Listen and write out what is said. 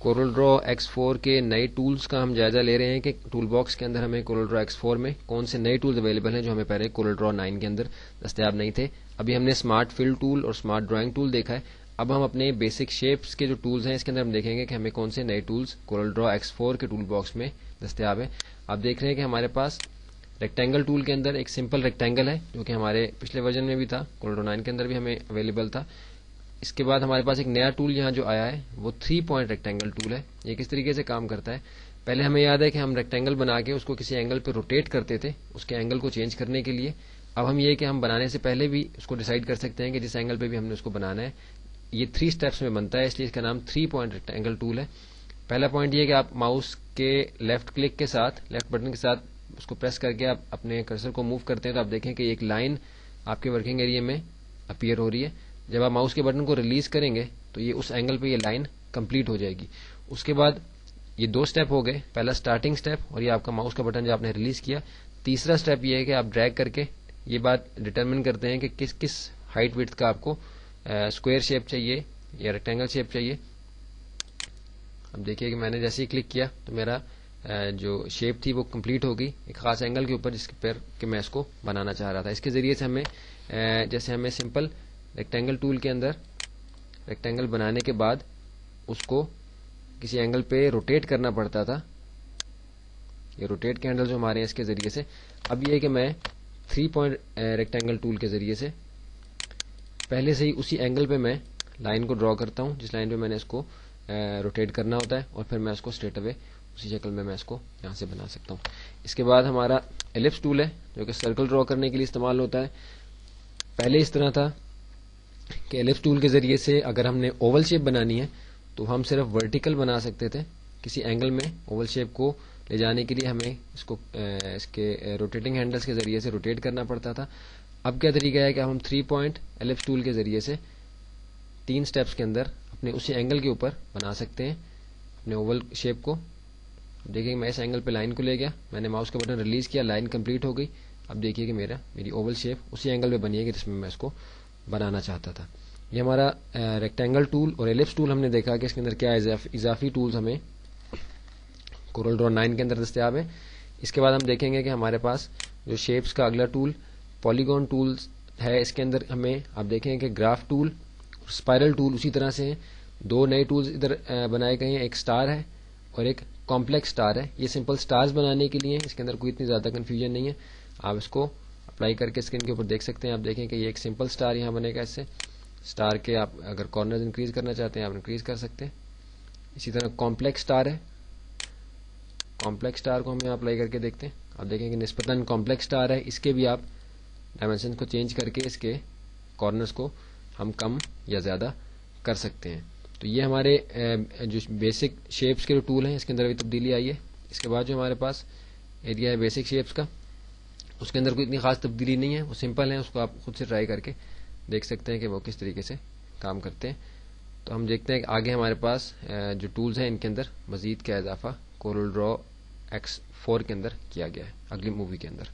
Corel ڈرا X4 کے نئے tools کا ہم جائزہ لے رہے ہیں کہ ٹول باکس کے اندر ہمیں کورل ڈرا X4 میں کون سے نئے ٹولز اویلیبل ہیں جو ہمیں پہلے کورل ڈرا 9 کے اندر دستیاب نہیں تھے. ابھی ہم نے اسمارٹ فل ٹول اور اسمارٹ ڈرائنگ ٹول دیکھا ہے. اب ہم اپنے بیسک شیپس کے جو ٹولز ہیں اس کے اندر ہم دیکھیں گے کہ ہمیں کون سے نئے ٹولز کورل ڈرا X4 کے ٹول باکس میں دستیاب ہیں. آپ دیکھ رہے ہیں کہ ہمارے پاس ریکٹینگل ٹول کے اندر ایک سمپل ریکٹینگل ہے جو کہ ہمارے پچھلے ورژن میں بھی تھا, کورل ڈرا 9 کے اندر بھی ہمیں اویلیبل تھا. اس کے بعد ہمارے پاس ایک نیا ٹول یہاں جو آیا ہے وہ 3 پوائنٹ ریکٹینگل ٹول ہے. یہ کس طریقے سے کام کرتا ہے؟ پہلے ہمیں یاد ہے کہ ہم ریکٹینگل بنا کے اس کو کسی اینگل پہ روٹیٹ کرتے تھے اس کے اینگل کو چینج کرنے کے لیے. اب ہم یہ کہ ہم بنانے سے پہلے بھی اس کو ڈیسائیڈ کر سکتے ہیں کہ جس اینگل پہ بھی ہم نے اس کو بنانا ہے. یہ 3 اسٹیپس میں بنتا ہے, اس لیے اس کا نام 3 پوائنٹ ریکٹینگل ٹول ہے. پہلا پوائنٹ یہ کہ آپ ماؤس کے لیفٹ کلک کے ساتھ, لیفٹ بٹن کے ساتھ اس کو پریس کر کے آپ اپنے کرسر کو موو کرتے ہیں تو آپ دیکھیں کہ ایک لائن آپ کے ورکنگ ایریا میں اپیئر ہو رہی ہے. جب آپ ماؤس کے بٹن کو ریلیز کریں گے تو یہ اس اینگل پہ یہ لائن کمپلیٹ ہو جائے گی. اس کے بعد یہ 2 اسٹیپ ہو گئے, پہلا اسٹارٹنگ اسٹیپ اور یہ آپ کا ماؤس کا بٹن جو آپ نے ریلیز کیا. تیسرا اسٹیپ یہ ہے کہ آپ ڈریگ کر کے یہ بات ڈٹرمن کرتے ہیں کہ کس ہائٹ وڈتھ کا آپ کو اسکوئر شیپ چاہیے یا ریکٹینگل شیپ چاہیے. اب دیکھیے کہ میں نے جیسے ہی کلک کیا تو میرا جو شیپ تھی وہ کمپلیٹ ہوگی ایک خاص اینگل کے اوپر جس پر کہ میں اس کو بنانا چاہ رہا تھا. اس کے ذریعے سے ہمیں جیسے ہمیں سمپل ریکٹینگل ٹول کے اندر ریکٹینگل بنانے کے بعد اس کو کسی اینگل پہ روٹیٹ کرنا پڑتا تھا, یہ روٹیٹ کے ہینڈل جو ہمارے ہیں اس کے ذریعے سے. اب یہ کہ میں 3 پوائنٹ ریکٹینگل ٹول کے ذریعے سے پہلے سے ہی اسی اینگل پہ میں لائن کو ڈرا کرتا ہوں جس لائن پہ میں نے اس کو روٹیٹ کرنا ہوتا ہے, اور پھر میں اس کو اسٹریٹ اوے اسی شکل میں اس کو یہاں سے بنا سکتا ہوں. اس کے بعد ہمارا ایلپس ٹول ہے جو کہ سرکل ڈرا کرنے کے لیے استعمال ہوتا ہے. پہلے اس طرح تھا کہ ایلپس ٹول کے ذریعے سے اگر ہم نے اوول شیپ بنانی ہے تو ہم صرف ورٹیکل بنا سکتے تھے. کسی اینگل میں اوول شیپ کو لے جانے کے لیے ہمیں اس کے روٹیٹنگ ہینڈلز کے ذریعے سے روٹیٹ کرنا پڑتا تھا. اب کیا طریقہ ہے کہ ہم 3 پوائنٹ ایلپس ٹول کے ذریعے سے 3 سٹیپس کے اندر اپنے اسی اینگل کے اوپر بنا سکتے ہیں اپنے اوول شیپ کو. دیکھیں میں اس اینگل پہ لائن کو لے گیا, میں نے ماؤس کا بٹن ریلیز کیا, لائن کمپلیٹ ہو گئی. اب دیکھیے کہ میری اوول شیپ اسی اینگل پہ بنی ہے کہ جس میں اس کو بنانا چاہتا تھا. یہ ہمارا ریکٹینگل ٹول اور ایلپس ٹول ہم نے دیکھا کہ اس کے اندر کیا اضافی ٹولز ہمیں کورل ڈرا 9 کے اندر دستیاب ہیں. اس کے بعد ہم دیکھیں گے کہ ہمارے پاس جو شیپس کا اگلا ٹول پالیگون ٹولز ہے. اس کے اندر ہمیں آپ دیکھیں کہ گراف ٹول اور اسپائرل ٹول اسی طرح سے ہیں. 2 نئے ٹولز ادھر بنائے گئے ہیں, ایک سٹار ہے اور ایک کمپلیکس سٹار ہے. یہ سمپل سٹارز بنانے کے لیے اس کے اندر کوئی اتنی زیادہ کنفیوژن نہیں ہے. آپ اس کو اپلائی کر کے اسکرین کے اوپر دیکھ سکتے ہیں. آپ دیکھیں کہ یہ ایک سمپل سٹار یہاں بنے گا. اس سے سٹار کے آپ اگر کارنرز انکریز کرنا چاہتے ہیں آپ انکریز کر سکتے ہیں. اسی طرح کمپلیکس سٹار ہے, کمپلیکس سٹار کو ہم یہاں اپلائی کر کے دیکھتے ہیں. آپ دیکھیں کہ نسبتاً کمپلیکس سٹار ہے, اس کے بھی آپ ڈائمینشن کو چینج کر کے اس کے کارنرز کو ہم کم یا زیادہ کر سکتے ہیں. تو یہ ہمارے جو بیسک شیپس کے جو ٹول ہیں اس کے اندر بھی تبدیلی آئی ہے. اس کے بعد جو ہمارے پاس ایریا ہے بیسک شیپس کا, اس کے اندر کوئی اتنی خاص تبدیلی نہیں ہے, وہ سمپل ہیں. اس کو آپ خود سے ٹرائی کر کے دیکھ سکتے ہیں کہ وہ کس طریقے سے کام کرتے ہیں. تو ہم دیکھتے ہیں کہ آگے ہمارے پاس جو ٹولز ہیں ان کے اندر مزید کیا اضافہ کورل ڈرا X4 کے اندر کیا گیا ہے اگلی مووی کے اندر.